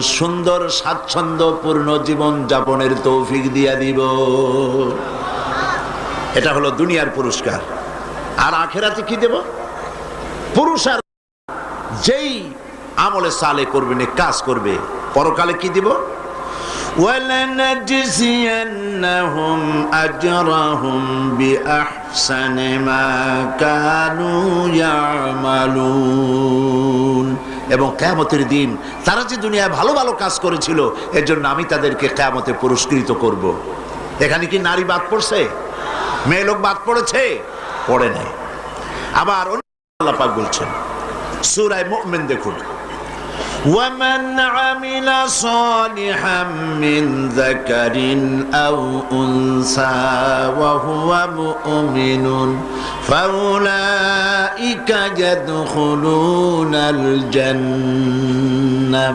সুন্দর স্বাচ্ছন্দ্যপূর্ণ জীবন যাপনের তৌফিক দিয়া দিব। এটা হলো দুনিয়ার পুরস্কার। আর আখেরাতে কি দেব? পুরস্কার যেই আমলে সালে করবে, কাজ করবে, পরকালে কি দিব? ওয়ালানাজজিয়ান্নাহুম আজরাহুম বিআহসানি মা কানু ইয়ামালুন। এবং কিয়ামতের দিন তারা যে দুনিয়ায় ভালো ভালো কাজ করেছিল, এর জন্য আমি তাদেরকে কিয়ামতে পুরস্কৃত করব। এখানে কি নারী বাদ পড়ছে? মেয়ে লোক বাদ পড়েছে? পড়ে নাই। আবার আল্লাহ পাক বলছেন সূরা মুমিন, দেখুন, وَمَنْ عَمِلَ صَالِحًا مِّنْ ذَكَرٍ أَوْ أُنثَىٰ وَهُوَ مُؤْمِنٌ فَأُولَٰئِكَ يَدْخُلُونَ الْجَنَّةَ